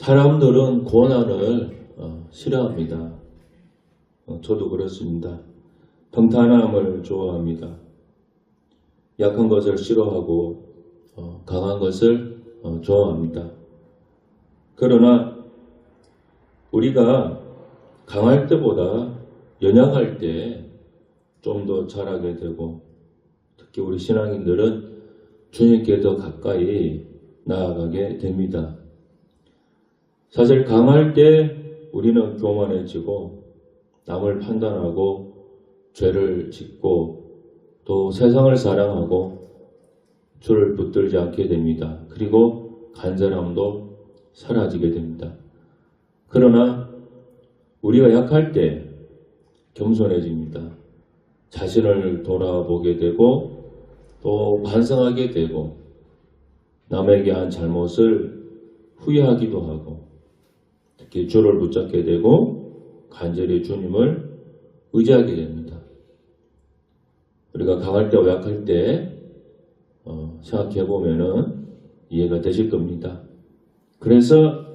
사람들은 고난을 싫어합니다. 저도 그렇습니다. 평탄함을 좋아합니다. 약한 것을 싫어하고 강한 것을 좋아합니다. 그러나 우리가 강할 때보다 연약할 때 좀 더 잘하게 되고, 특히 우리 신앙인들은 주님께 더 가까이 나아가게 됩니다. 사실 강할 때 우리는 교만해지고 남을 판단하고 죄를 짓고 또 세상을 사랑하고 주를 붙들지 않게 됩니다. 그리고 간절함도 사라지게 됩니다. 그러나 우리가 약할 때 겸손해집니다. 자신을 돌아보게 되고 또 반성하게 되고 남에게 한 잘못을 후회하기도 하고 특히 주를 붙잡게 되고 간절히 주님을 의지하게 됩니다. 우리가 강할 때와 약할 때 생각해 보면은 이해가 되실 겁니다. 그래서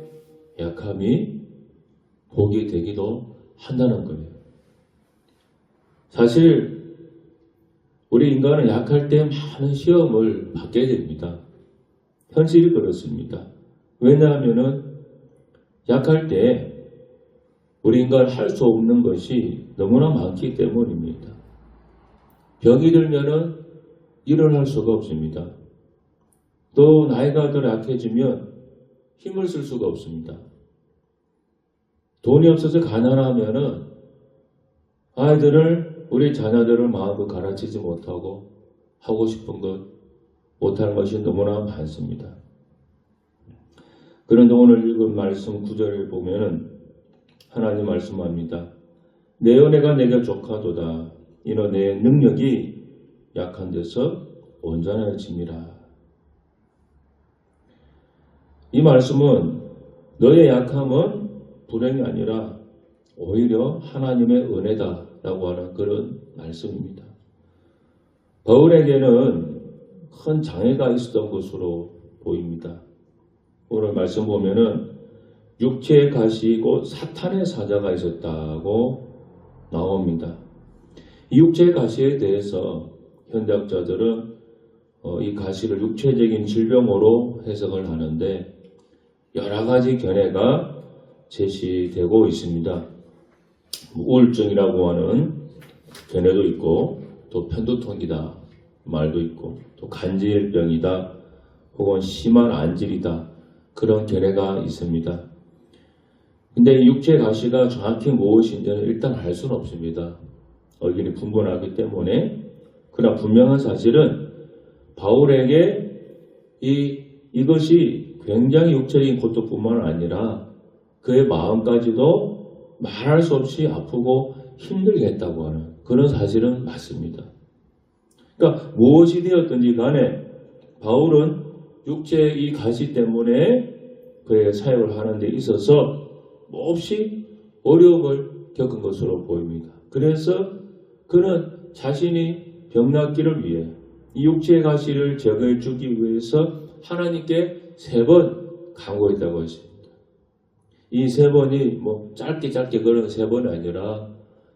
약함이 복이 되기도 한다는 거예요. 사실 우리 인간은 약할 때 많은 시험을 받게 됩니다. 현실이 그렇습니다. 왜냐하면은 약할 때 우리 인간은 할 수 없는 것이 너무나 많기 때문입니다. 병이 들면은 일어날 수가 없습니다. 또 나이가 더 약해지면 힘을 쓸 수가 없습니다. 돈이 없어서 가난하면은 우리 자녀들을 마음껏 가르치지 못하고 하고 싶은 것 못하는 것이 너무나 많습니다. 그런데 오늘 읽은 말씀 9절을 보면은 하나님 말씀합니다. 내 은혜가 내게 족하도다. 이는 내 능력이 약한 데서 온전해짐이라. 이 말씀은 너의 약함은 불행이 아니라 오히려 하나님의 은혜다라고 하는 그런 말씀입니다. 바울에게는 큰 장애가 있었던 것으로 보입니다. 오늘 말씀 보면은 육체의 가시 곧 사탄의 사자가 있었다고 나옵니다. 이 육체의 가시에 대해서 현대학자들은 이 가시를 육체적인 질병으로 해석을 하는데 여러 가지 견해가 제시되고 있습니다. 우울증이라고 하는 견해도 있고 또 편두통이다 말도 있고 또 간질병이다 혹은 심한 안질이다 그런 견해가 있습니다. 근데 육체 가시가 정확히 무엇인지는 일단 알 수는 없습니다. 의견이 분분하기 때문에. 그러나 분명한 사실은 바울에게 이것이 굉장히 육체적인 고통뿐만 아니라 그의 마음까지도 말할 수 없이 아프고 힘들게 했다고 하는 그런 사실은 맞습니다. 그러니까 무엇이 되었든지 간에 바울은 육체의 이 가시 때문에 그의 사역을 하는 데 있어서 몹시 어려움을 겪은 것으로 보입니다. 그래서 그는 자신이 병낫기를 위해 이 육체의 가시를 제거해 주기 위해서 하나님께 3번 간구했다고 했습니다. 이 3번이 짧게 그런 3번이 아니라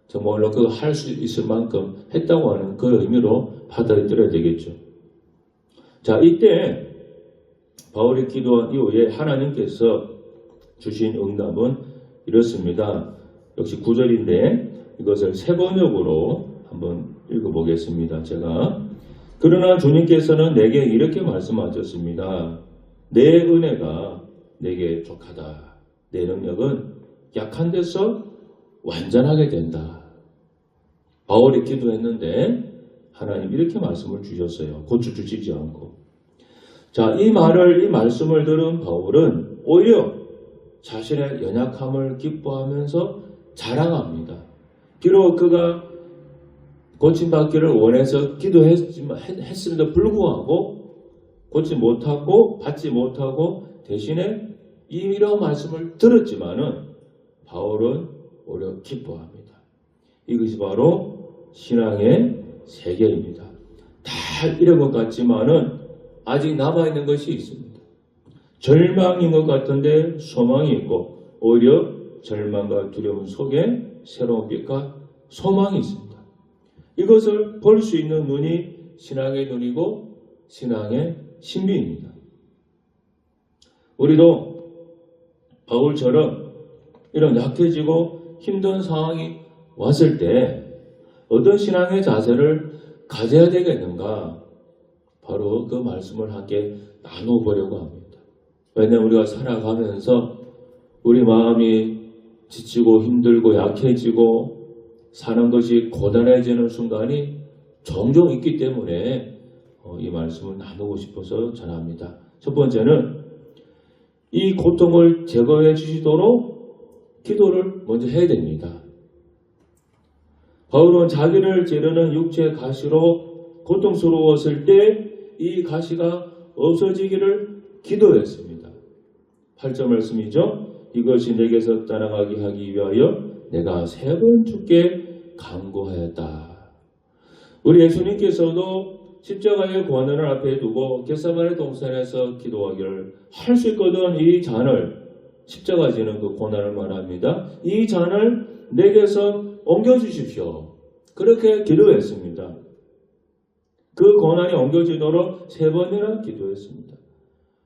정말로 그거 할 수 있을 만큼 했다고 하는 그 의미로 받아들여야 되겠죠. 자, 이때 바울이 기도한 이후에 하나님께서 주신 응답은 이렇습니다. 역시 9절인데 이것을 3번역으로 한번 읽어보겠습니다. 제가 그러나 주님께서는 내게 이렇게 말씀하셨습니다. 내 은혜가 내게 족하다. 내 능력은 약한 데서 완전하게 된다. 바울이 기도했는데 하나님 이렇게 말씀을 주셨어요. 고쳐 주시지 않고. 자, 이 말씀을 들은 바울은 오히려 자신의 연약함을 기뻐하면서 자랑합니다. 비록 그가 고침받기를 원해서 했음에도 불구하고 받지 못하고 대신에 이런 말씀을 들었지만은 바울은 오히려 기뻐합니다. 이것이 바로 신앙의 세계입니다. 다 이런 것 같지만은 아직 남아있는 것이 있습니다. 절망인 것 같은데 소망이 있고 오히려 절망과 두려움 속에 새로운 빛과 소망이 있습니다. 이것을 볼 수 있는 눈이 신앙의 눈이고 신앙의 신비입니다. 우리도 바울처럼 이런 약해지고 힘든 상황이 왔을 때 어떤 신앙의 자세를 가져야 되겠는가? 바로 그 말씀을 함께 나눠보려고 합니다. 왜냐하면 우리가 살아가면서 우리 마음이 지치고 힘들고 약해지고 사는 것이 고단해지는 순간이 종종 있기 때문에 이 말씀을 나누고 싶어서 전합니다. 첫 번째는 이 고통을 제거해 주시도록 기도를 먼저 해야 됩니다. 바울은 자기를 찌르는 육체 가시로 고통스러웠을 때 이 가시가 없어지기를 기도했습니다. 8절 말씀이죠. 이것이 내게서 떠나가게 하기 위하여 내가 3번 주께 간구하였다. 우리 예수님께서도 십자가의 고난을 앞에 두고 겟세마네 동산에서 기도하기를 할 수 있거든. 이 잔을, 십자가 지는 그 고난을 말합니다. 이 잔을 내게서 옮겨주십시오. 그렇게 기도했습니다. 그 고난이 옮겨지도록 3번이나 기도했습니다.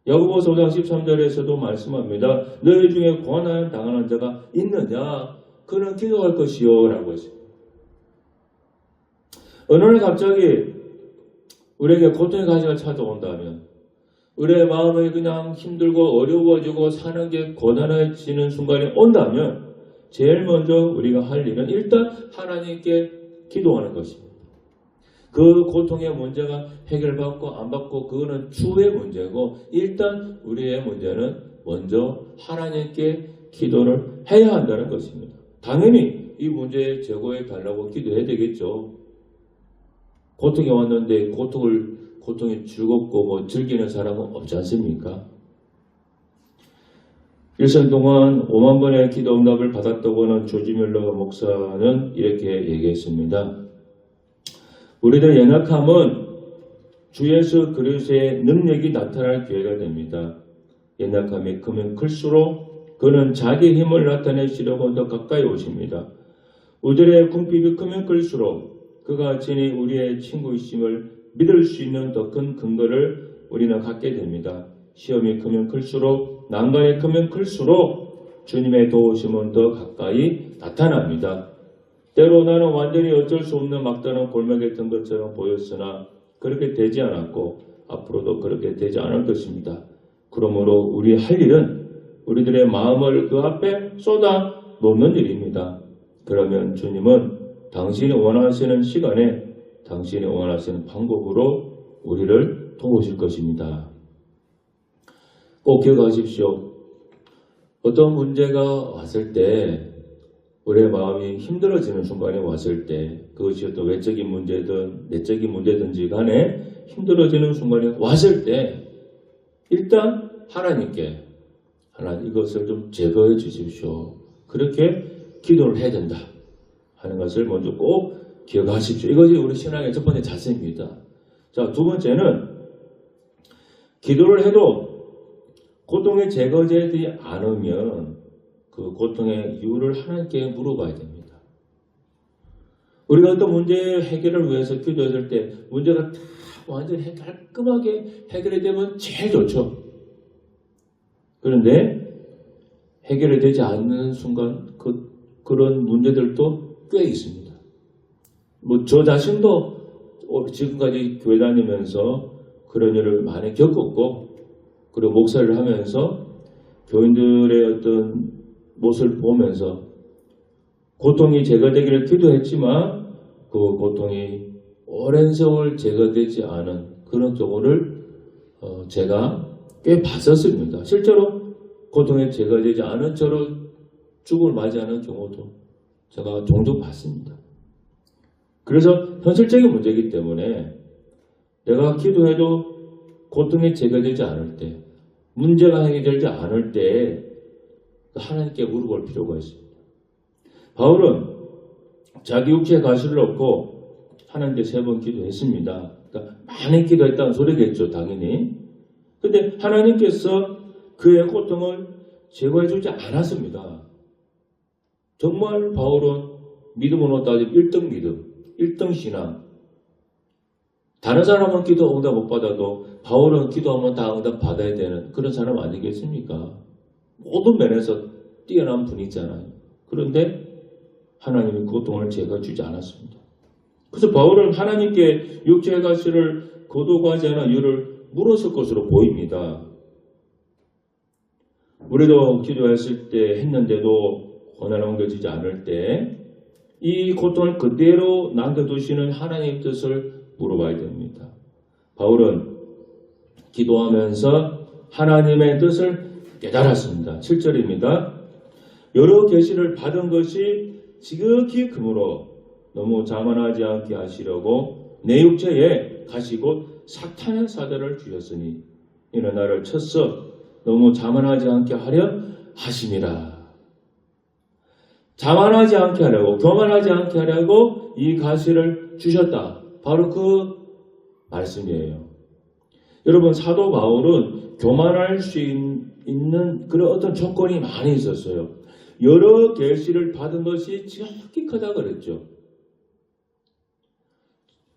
야고보서 5장 13절에서도 말씀합니다. 너희 중에 고난 당하는 자가 있느냐? 그는 기도할 것이요 라고 했습니다. 어느 날 갑자기 우리에게 고통의 가시가 찾아온다면 우리의 마음이 그냥 힘들고 어려워지고 사는 게 고단해지는 순간이 온다면 제일 먼저 우리가 할 일은 일단 하나님께 기도하는 것입니다. 그 고통의 문제가 해결받고 안 받고 그거는 추후의 문제고 일단 우리의 문제는 먼저 하나님께 기도를 해야 한다는 것입니다. 당연히 이 문제의 제거해 달라고 기도해야 되겠죠. 고통이 왔는데 고통이 즐겁고 즐기는 사람은 없지 않습니까? 일생 동안 5만 번의 기도 응답을 받았다고 하는 조지 뮬러 목사는 이렇게 얘기했습니다. 우리들의 연약함은 주 예수 그리스도의 능력이 나타날 기회가 됩니다. 연약함이 크면 클수록 그는 자기 힘을 나타내시려고 더 가까이 오십니다. 우리들의 궁핍이 크면 클수록 그가 친히 우리의 친구이심을 믿을 수 있는 더 큰 근거를 우리는 갖게 됩니다. 시험이 크면 클수록 난관이 크면 클수록 주님의 도우심은 더 가까이 나타납니다. 때로 나는 완전히 어쩔 수 없는 막다른 골목에 든 것처럼 보였으나 그렇게 되지 않았고 앞으로도 그렇게 되지 않을 것입니다. 그러므로 우리 할 일은 우리들의 마음을 그 앞에 쏟아 놓는 일입니다. 그러면 주님은 당신이 원하시는 시간에 당신이 원하시는 방법으로 우리를 도우실 것입니다. 꼭 기억하십시오. 어떤 문제가 왔을 때 우리의 마음이 힘들어지는 순간이 왔을 때 그것이 어떤 외적인 문제든 내적인 문제든지 간에 힘들어지는 순간이 왔을 때 일단 하나님께 하나님 이것을 좀 제거해 주십시오. 그렇게 기도를 해야 된다 하는 것을 먼저 꼭 기억하십시오. 이것이 우리 신앙의 첫 번째 자세입니다. 자, 두 번째는 기도를 해도 고통이 제거되지 않으면 그 고통의 이유를 하나님께 물어봐야 됩니다. 우리가 어떤 문제의 해결을 위해서 기도했을 때 문제가 다 완전히 깔끔하게 해결이 되면 제일 좋죠. 그런데 해결이 되지 않는 순간 그런 문제들도 꽤 있습니다. 저 자신도 지금까지 교회 다니면서 그런 일을 많이 겪었고 그리고 목사를 하면서 교인들의 어떤 모습을 보면서 고통이 제거되기를 기도했지만 그 고통이 오랜 세월 제거되지 않은 그런 경우를 제가 꽤 봤었습니다. 실제로 고통이 제거되지 않은 채로 죽음을 맞이하는 경우도 제가 종종 봤습니다. 그래서 현실적인 문제이기 때문에 내가 기도해도 고통이 제거되지 않을 때 문제가 해결되지 않을 때 하나님께 물어볼 필요가 있습니다. 바울은 자기 육체의 가시를 얻고 하나님께 3번 기도했습니다. 그러니까 많이 기도했다는 소리겠죠, 당연히. 근데 하나님께서 그의 고통을 제거해주지 않았습니다. 정말 바울은 믿음으로 따지면 1등 믿음, 1등 신앙. 다른 사람은 기도 응답 못 받아도 바울은 기도하면 다 응답 받아야 되는 그런 사람 아니겠습니까? 모든 면에서 뛰어난 분이잖아요. 그런데 하나님이 그 고통을 제거해주지 않았습니다. 그래서 바울은 하나님께 육체의 가시를 거두고하지 않은 이유를 물었을 것으로 보입니다. 우리도 기도했을 때 했는데도 고난을 옮겨지지 않을 때 이 고통을 그대로 남겨두시는 하나님의 뜻을 물어봐야 됩니다. 바울은 기도하면서 하나님의 뜻을 깨달았습니다. 7절입니다. 여러 계시를 받은 것이 지극히 크므로 너무 자만하지 않게 하시려고 내 육체에 가시고 사탄의 사자를 주셨으니 이는 나를 쳤어 너무 자만하지 않게 하려 하심이라. 자만하지 않게 하려고, 교만하지 않게 하려고 이 가시를 주셨다. 바로 그 말씀이에요. 여러분, 사도 바울은 교만할 수 있는 그런 어떤 조건이 많이 있었어요. 여러 계시를 받은 것이 지극히 크다 그랬죠.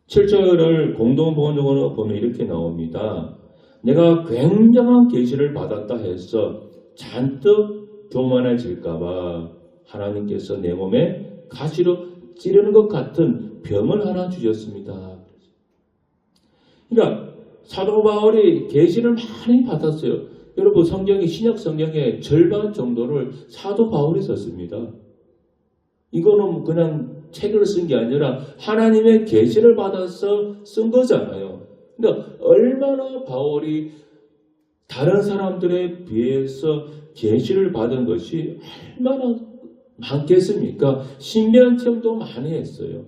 7절을 공동번역으로 보면 이렇게 나옵니다. 내가 굉장한 계시를 받았다 해서 잔뜩 교만해질까봐 하나님께서 내 몸에 가시로 찌르는 것 같은 병을 하나 주셨습니다. 그러니까 사도 바울이 계시를 많이 받았어요. 여러분, 성경이 신약 성경의 절반 정도를 사도 바울이 썼습니다. 이거는 그냥 책을 쓴 게 아니라 하나님의 계시를 받아서 쓴 거잖아요. 그러니까 얼마나 바울이 다른 사람들에 비해서 계시를 받은 것이 얼마나 많겠습니까? 신비한 체험도 많이 했어요.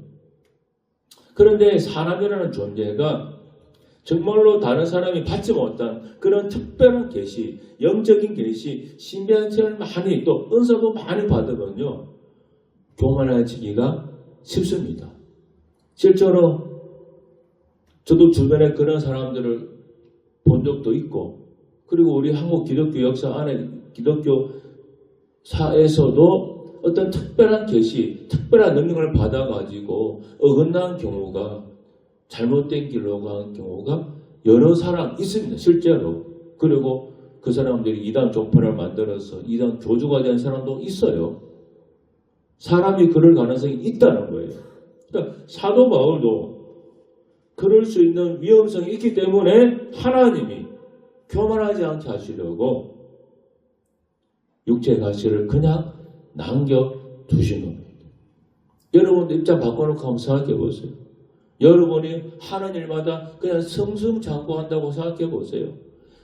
그런데 사람이라는 존재가 정말로 다른 사람이 받지 못한 그런 특별한 계시, 영적인 계시, 신비한 체험을 많이 또 은사도 많이 받으면요, 교만해지기가 쉽습니다. 실제로 저도 주변에 그런 사람들을 본 적도 있고, 그리고 우리 한국 기독교 역사 안에 기독교 사에서도 어떤 특별한 계시, 특별한 능력을 받아가지고 어긋난 경우가, 잘못된 길로 간 경우가 여러 사람 있습니다. 실제로. 그리고 그 사람들이 이단 종파를 만들어서 이단 교주가 된 사람도 있어요. 사람이 그럴 가능성이 있다는 거예요. 그러니까 사도 바울도 그럴 수 있는 위험성이 있기 때문에 하나님이 교만하지 않게 하시려고 육체의 가시를 그냥 남겨두신 겁니다. 여러분도 입장 바꿔놓고 한번 생각해 보세요. 여러분이 하는 일마다 그냥 승승장구한다고 생각해 보세요.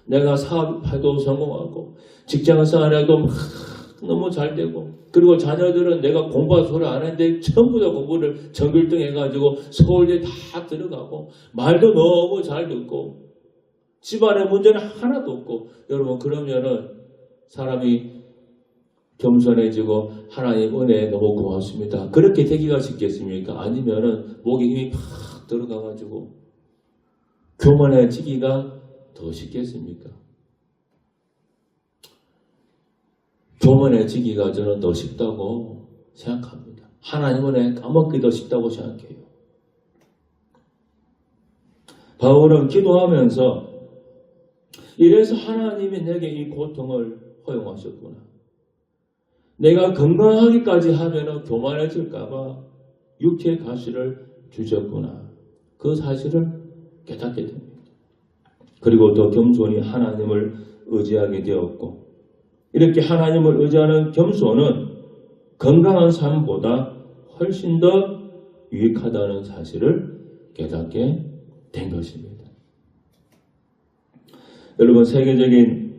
내가 사업해도 성공하고 직장생활해도 막 너무 잘 되고, 그리고 자녀들은 내가 공부할 소리 안 했는데 전부 다 공부를 전교일등 해가지고 서울대 다 들어가고 말도 너무 잘 듣고 집안에 문제는 하나도 없고, 여러분 그러면은 사람이 겸손해지고 하나님 은혜에 너무 고맙습니다. 그렇게 되기가 쉽겠습니까? 아니면은 목에 힘이 팍 들어가가지고 교만해지기가 더 쉽겠습니까? 교만해지기가 저는 더 쉽다고 생각합니다. 하나님 은혜 까먹기 더 쉽다고 생각해요. 바울은 기도하면서 이래서 하나님이 내게 이 고통을 허용하셨구나. 내가 건강하기까지 하면 교만해질까봐 육체의 가시를 주셨구나. 그 사실을 깨닫게 됩니다. 그리고 더 겸손히 하나님을 의지하게 되었고, 이렇게 하나님을 의지하는 겸손은 건강한 삶보다 훨씬 더 유익하다는 사실을 깨닫게 된 것입니다. 여러분, 세계적인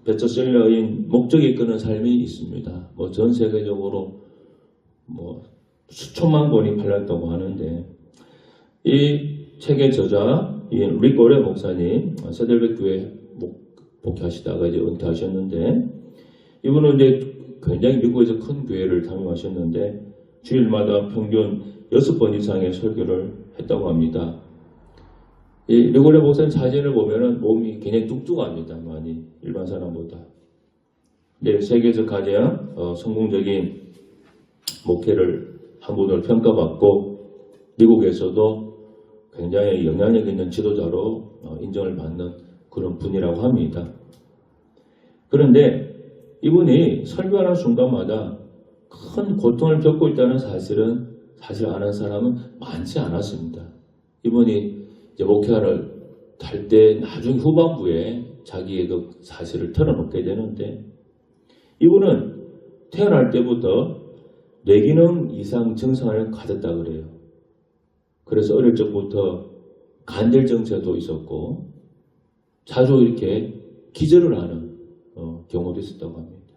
베스트셀러인 목적이 끄는 삶이 있습니다. 전 세계적으로 수천만 권이 팔렸다고 하는데, 이 책의 저자 릭 오레 목사님, 세델백 교회 목회하시다가 이제 은퇴하셨는데, 이분은 이제 굉장히 미국에서 큰 교회를 담임하셨는데 주일마다 평균 6번 이상의 설교를 했다고 합니다. 이 리고레 목사님 사진을 보면은 몸이 굉장히 뚱뚱합니다. 많이 일반 사람보다. 네, 세계에서 가장 성공적인 목회를 한 분으로 평가받고 미국에서도 굉장히 영향력 있는 지도자로 인정을 받는 그런 분이라고 합니다. 그런데 이분이 설교하는 순간마다 큰 고통을 겪고 있다는 사실은 사실 아는 사람은 많지 않았습니다. 이분이 이제 목회를 할 때 나중 후반부에 자기의 그 사실을 털어놓게 되는데 이분은 태어날 때부터 뇌기능 이상 증상을 가졌다 그래요. 그래서 어릴 적부터 간절정체도 있었고 자주 이렇게 기절을 하는 경우도 있었다고 합니다.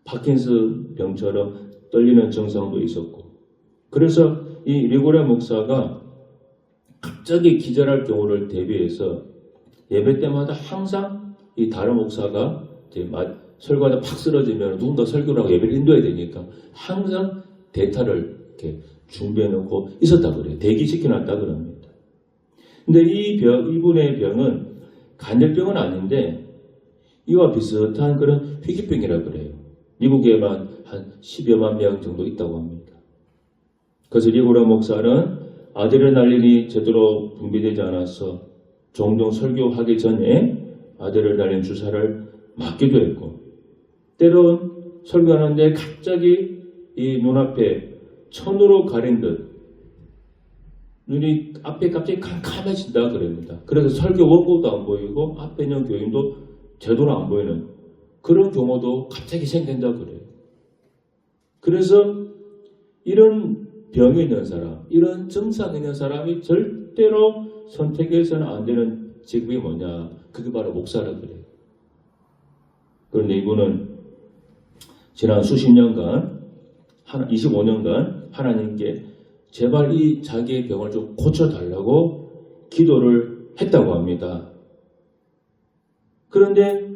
파킨슨 병처럼 떨리는 증상도 있었고 그래서 이 리고레 목사가 갑자기 기절할 경우를 대비해서 예배 때마다 항상 이 다른 목사가 이제 설교하다 팍 쓰러지면 누군가 설교를 하고 예배를 인도해야 되니까 항상 대타를 이렇게 준비해 놓고 있었다 그래요. 대기시켜 놨다 그럽니다. 근데 이분의 병은 간절병은 아닌데 이와 비슷한 그런 희귀병이라 그래요. 미국에만 한 10여만 명 정도 있다고 합니다. 그래서 리고레 목사는 아드레날린이 제대로 분비되지 않아서 종종 설교하기 전에 아드레날린 주사를 맞기도 했고 때론 설교하는데 갑자기 이 눈앞에 천으로 가린 듯 눈이 앞에 갑자기 캄캄해진다 그럽니다. 그래서 설교 원고도 안 보이고 앞에 있는 교인도 제대로 안 보이는 그런 경우도 갑자기 생긴다 그래요. 그래서 이런 병이 있는 사람, 이런 증상이 있는 사람이 절대로 선택해서는 안 되는 직업이 뭐냐? 그게 바로 목사라 그래요. 그런데 이분은 지난 수십 년간, 25년간 하나님께 제발 이 자기의 병을 좀 고쳐달라고 기도를 했다고 합니다. 그런데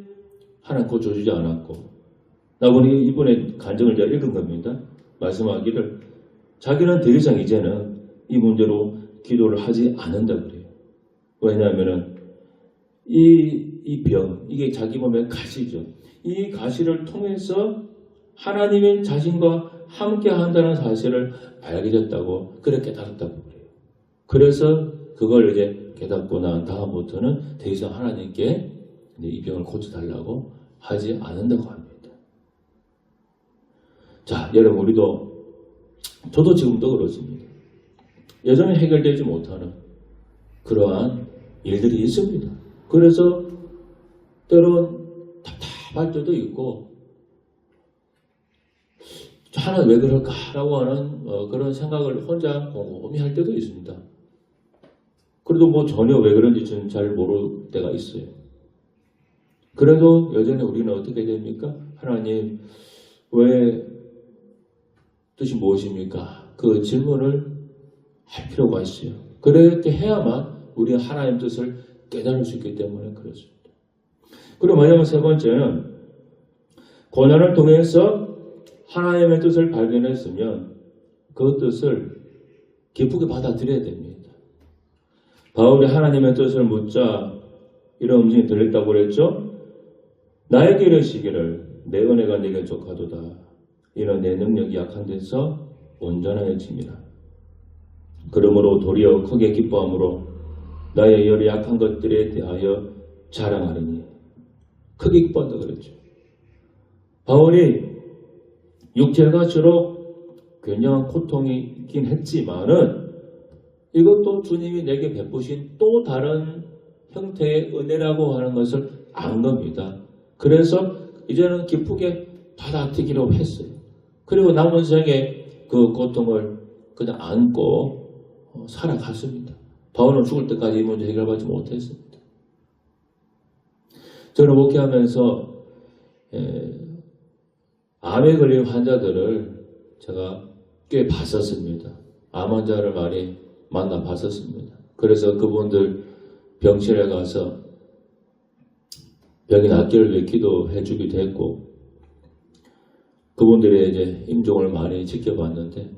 하나님 고쳐주지 않았고 나보니 이분의 간증을 제가 읽은 겁니다. 말씀하기를 자기는 더 이상 이제는 이 문제로 기도를 하지 않는다 그래요. 왜냐하면 이 병, 이게 자기 몸의 가시죠. 이 가시를 통해서 하나님의 자신과 함께 한다는 사실을 알게 됐다고 그렇게 깨달았다고 그래요. 그래서 그걸 이제 깨닫고 난 다음부터는 더 이상 하나님께 이 병을 고쳐달라고 하지 않는다고 합니다. 자, 여러분 우리도 저도 지금도 그렇습니다. 여전히 해결되지 못하는 그러한 일들이 있습니다. 그래서 때론 답답할 때도 있고 하나는 왜 그럴까라고 하는 그런 생각을 혼자 곰곰이 할 때도 있습니다. 그래도 뭐 전혀 왜 그런지 저는 잘 모를 때가 있어요. 그래도 여전히 우리는 어떻게 됩니까? 하나님 왜 뜻이 무엇입니까? 그 질문을 할 필요가 있어요. 그렇게 해야만 우리가 하나님의 뜻을 깨달을 수 있기 때문에 그렇습니다. 그리고 마지막 세 번째는 고난을 통해서 하나님의 뜻을 발견했으면 그 뜻을 기쁘게 받아들여야 됩니다. 바울이 하나님의 뜻을 묻자 이런 음성이 들렸다고 그랬죠. 나에게 이르시기를 내 은혜가 네게 족하도다. 이는 내 능력이 약한 데서 온전하여짐이라. 그러므로 도리어 크게 기뻐함으로 나의 여러 약한 것들에 대하여 자랑하리니. 크게 기뻐한다 그랬죠. 바울이 육체가 주로 굉장한 고통이 있긴 했지만은 이것도 주님이 내게 베푸신 또 다른 형태의 은혜라고 하는 것을 안 겁니다. 그래서 이제는 기쁘게 받아들이기로 했어요. 그리고 남은 생에 그 고통을 그냥 안고 살아갔습니다. 바울은 죽을 때까지 이 문제 해결받지 못했습니다. 저는 목회하면서 암에 걸린 환자들을 제가 꽤 봤었습니다. 암 환자를 많이 만나 봤었습니다. 그래서 그분들 병실에 가서 병이 낫기를 위해 기도해 주기도 했고 그분들의 이제 임종을 많이 지켜봤는데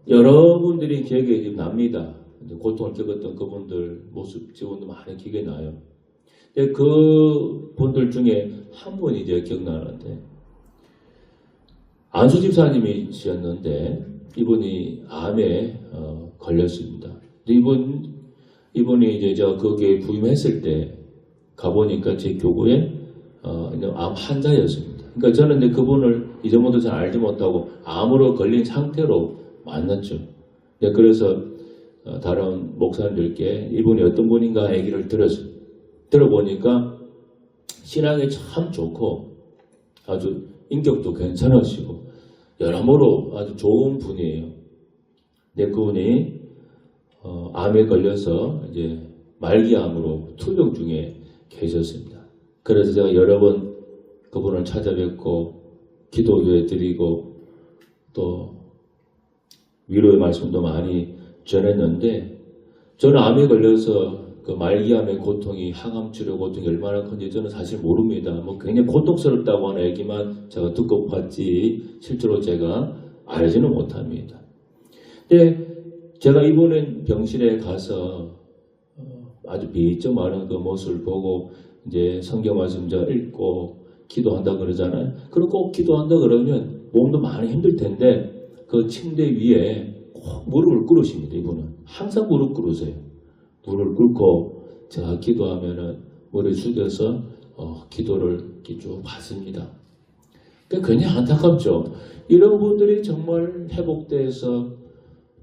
여러분들이 기억에 지금 납니다. 고통을 겪었던 그분들 모습 지금도 많이 기억이 나요. 근데 그 분들 중에 한 분이 이제 기억나는데, 안수 집사님이셨는데 이분이 암에 걸렸습니다. 이분이 이제 저 거기에 부임했을 때 가보니까 제 교구에 암 환자였습니다. 그러니까 저는 근데 그분을 이전부터 잘 알지 못하고 암으로 걸린 상태로 만났죠. 그래서 다른 목사님들께 이분이 어떤 분인가 얘기를 들어보니까 신앙이 참 좋고 아주 인격도 괜찮으시고 여러모로 아주 좋은 분이에요. 근데 그분이 암에 걸려서 이제 말기암으로 투병 중에 계셨습니다. 그래서 제가 여러 번 그분을 찾아뵙고 기도해 드리고 또 위로의 말씀도 많이 전했는데, 저는 암에 걸려서 그 말기암의 고통이, 항암 치료 고통이 얼마나 큰지 저는 사실 모릅니다. 뭐 굉장히 고통스럽다고 하는 얘기만 제가 듣고 봤지 실제로 제가 알지는 못합니다. 근데 제가 이번에 병실에 가서 아주 비쩍 마른 그 모습을 보고 이제 성경 말씀 저 읽고 기도한다 그러잖아요. 그리고 꼭 기도한다 그러면 몸도 많이 힘들 텐데 그 침대 위에 꼭 무릎을 꿇으십니다. 이분은 항상 무릎 꿇으세요. 무릎을 꿇고 제가 기도하면은 머리 숙여서 기도를 이렇게 쭉 받습니다. 굉장히 안타깝죠. 이런 분들이 정말 회복돼서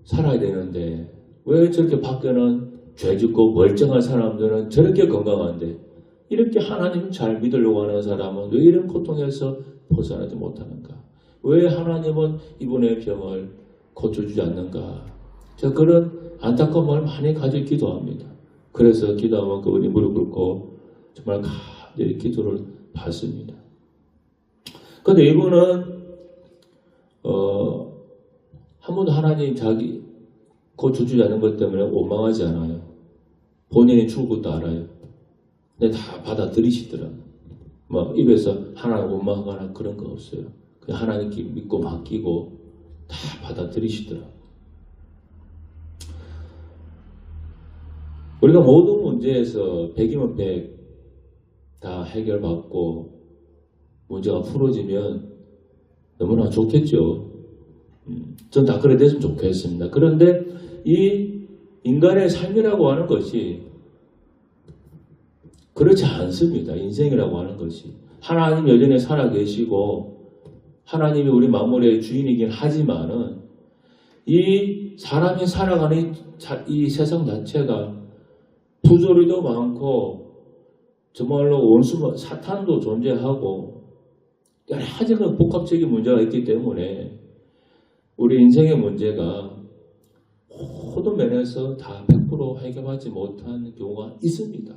살아야 되는데 왜 저렇게 밖에는 죄짓고 멀쩡한 사람들은 저렇게 건강한데 이렇게 하나님 잘 믿으려고 하는 사람은 왜 이런 고통에서 벗어나지 못하는가? 왜 하나님은 이분의 병을 고쳐주지 않는가? 제가 그런 안타까운 마음을 많이 가지고 기도합니다. 그래서 기도하면 그분이 무릎 꿇고 정말 간절히 기도를 받습니다. 그런데 이분은 한 번도 하나님 자기 고쳐주지 않는 것 때문에 원망하지 않아요. 본인이 죽을 것도 알아요. 근데 다 받아들이시더라고요. 뭐 입에서 하나님 원망하거나 그런 거 없어요. 그냥 하나님께 믿고 맡기고 다 받아들이시더라고요. 우리가 모든 문제에서 100이면 100 다 해결받고 문제가 풀어지면 너무나 좋겠죠. 전 다 그래 됐으면 좋겠습니다. 그런데 이 인간의 삶이라고 하는 것이 그렇지 않습니다. 인생이라고 하는 것이. 하나님 여전히 살아계시고 하나님이 우리 만물의 주인이긴 하지만은 이 사람이 살아가는 이 세상 자체가 부조리도 많고 정말로 원수 사탄도 존재하고 여러 가지 그런 복합적인 문제가 있기 때문에 우리 인생의 문제가 모든 면에서 다 100% 해결하지 못한 경우가 있습니다.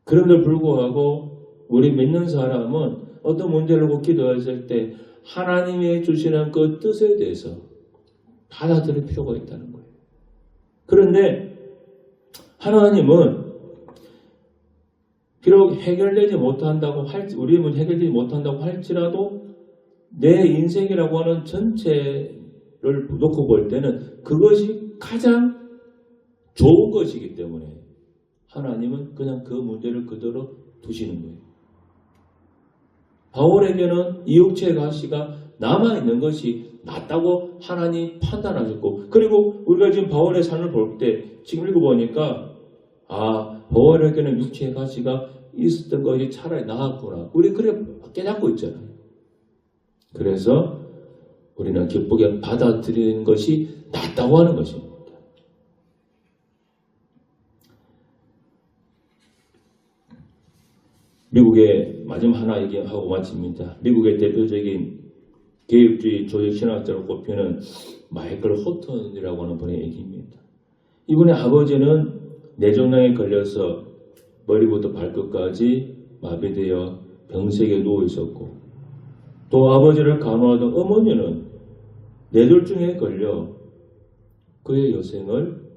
그럼에도 불구하고 우리 믿는 사람은 어떤 문제를 놓고 기도했을 때 하나님이 주시는 그 뜻에 대해서 받아들일 필요가 있다는 거예요. 그런데 하나님은 비록 해결되지 못한다고 우리 문제 해결되지 못한다고 할지라도 내 인생이라고 하는 전체를 놓고 볼 때는 그것이 가장 좋은 것이기 때문에 하나님은 그냥 그 문제를 그대로 두시는 거예요. 바울에게는 이 육체의 가시가 남아있는 것이 낫다고 하나님 판단하셨고, 그리고 우리가 지금 바울의 삶을 볼 때 지금 읽어보니까 바울에게는 육체의 가시가 있었던 것이 차라리 나았구나. 우리 그래 깨닫고 있잖아요. 그래서 우리는 기쁘게 받아들이는 것이 낫다고 하는 것입니다. 미국의 마지막 하나 얘기하고 마칩니다. 미국의 대표적인 개혁주의 조직신학자로 꼽히는 마이클 호턴이라고 하는 분의 얘기입니다. 이분의 아버지는 뇌종양에 걸려서 머리부터 발끝까지 마비되어 병석에 누워 있었고, 또 아버지를 간호하던 어머니는 뇌졸중에 걸려 그의 여생을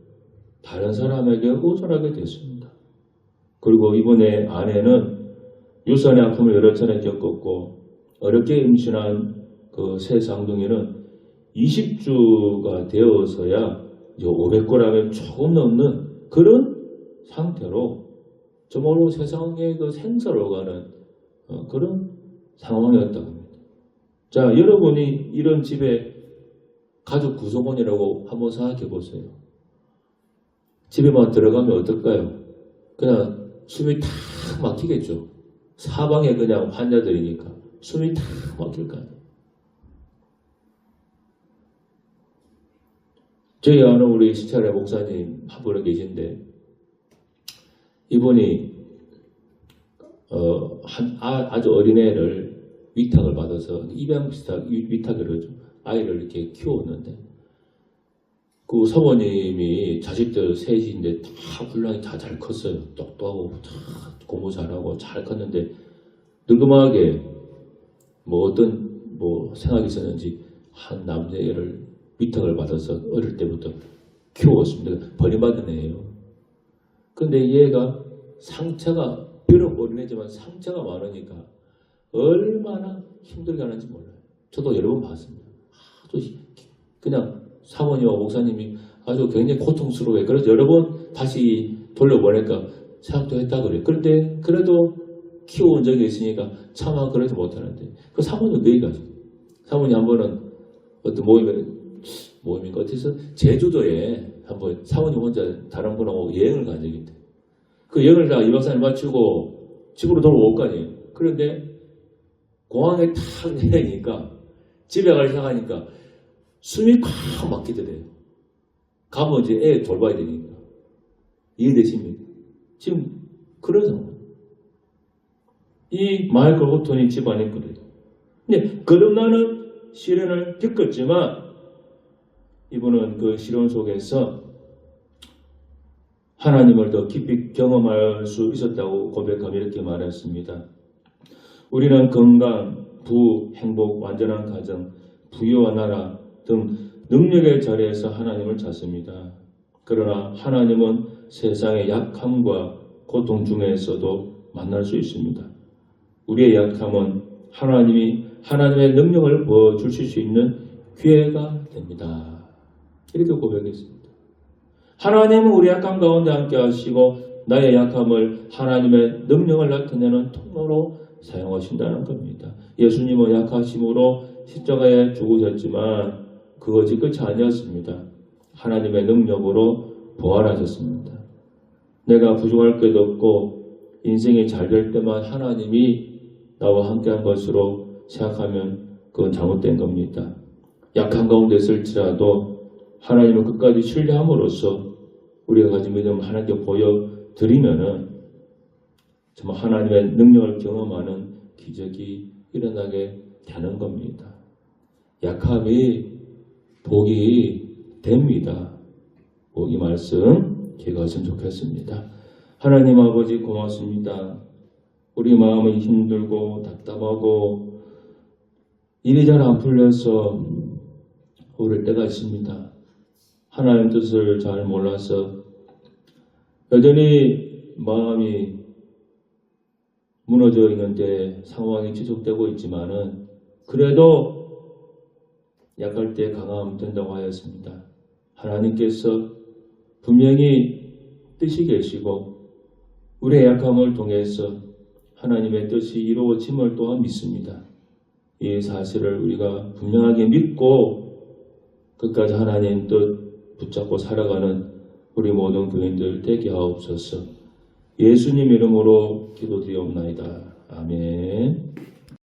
다른 사람에게 의존하게 됐습니다. 그리고 이분의 아내는 유산의 아픔을 여러 차례 겪었고, 어렵게 임신한 그 새 쌍둥이는 20주가 되어서야 500g에 조금 넘는 그런 상태로 정말로 세상의 그 생사로 가는 그런 상황이었다고 합니다. 자, 여러분이 이런 집에 가족 구성원이라고 한번 생각해 보세요. 집에만 들어가면 어떨까요? 그냥 숨이 탁 막히겠죠. 사방에 그냥 환자들이니까 숨이 탁 막힐 거 아니에요. 저희 아는 우리 시찰의 목사님 한 분이 계신데 이분이 아주 어린애를 위탁을 받아서 입양 위탁을 아이를 이렇게 키웠는데 그 사모님이 자식들 셋인데 다 훌륭히 다 잘 컸어요. 똑똑하고 공부 잘하고 잘 컸는데 느그마하게 어떤 생각이 있었는지 한 남자애를 위탁을 받아서 어릴 때부터 키웠습니다. 버림받은 애예요. 근데 얘가 상처가 비록 어린애지만 상처가 많으니까 얼마나 힘들게 하는지 몰라요. 저도 여러 번 봤습니다. 아주 그냥 사모님과 목사님이 아주 굉장히 고통스러워요. 그래서 여러 번 다시 돌려보니까 생각도 했다 그래요. 그런데 그래도 키워온 적이 있으니까 차마 그러지 못하는데 그 사모님 그 얘기하죠. 사모님 한 번은 어떤 모임인가 어디서 제주도에 한번 사모님 혼자 다른 분하고 여행을 간 적이 있대. 그 여행을 다 2박 3일 마치고 집으로 돌아올 거 아니에요. 그런데 공항에 탁 내리니까 집에 가기 시작하니까 숨이 콱 막히더래요. 가면 이제 애 돌봐야 되니까. 이해되십니까? 지금 그런 상황. 이 마이클 호톤이 집안에 그래요. 근데 거듭나는 시련을 겪었지만 이분은 그 시련 속에서 하나님을 더 깊이 경험할 수 있었다고 고백하며 이렇게 말했습니다. 우리는 건강, 행복, 완전한 가정, 부유와 나라 등 능력의 자리에서 하나님을 찾습니다. 그러나 하나님은 세상의 약함과 고통 중에서도 만날 수 있습니다. 우리의 약함은 하나님의 능력을 보여주실 수 있는 기회가 됩니다. 이렇게 고백했습니다. 하나님은 우리 약함 가운데 함께 하시고 나의 약함을 하나님의 능력을 나타내는 통로로 사용하신다는 겁니다. 예수님은 약하심으로 십자가에 죽으셨지만 그것이 끝이 아니었습니다. 하나님의 능력으로 부활하셨습니다. 내가 부족할 것도 없고 인생이 잘 될 때만 하나님이 나와 함께한 것으로 생각하면 그건 잘못된 겁니다. 약한 가운데 있을지라도 하나님을 끝까지 신뢰함으로써 우리가 가진 믿음을 하나님께 보여드리면은 정말 하나님의 능력을 경험하는 기적이 일어나게 되는 겁니다. 약함이 복이 됩니다. 이 말씀 기억하시면 좋겠습니다. 하나님 아버지 고맙습니다. 우리 마음이 힘들고 답답하고 일이 잘 안 풀려서 오를 때가 있습니다. 하나님 뜻을 잘 몰라서 여전히 마음이 무너져 있는데 상황이 지속되고 있지만은 그래도 약할 때 강함 된다고 하였습니다. 하나님께서 분명히 뜻이 계시고 우리의 약함을 통해서 하나님의 뜻이 이루어짐을 또한 믿습니다. 이 사실을 우리가 분명하게 믿고 끝까지 하나님 뜻 붙잡고 살아가는 우리 모든 교인들 되게 하옵소서. 예수님 이름으로 기도드리옵나이다. 아멘.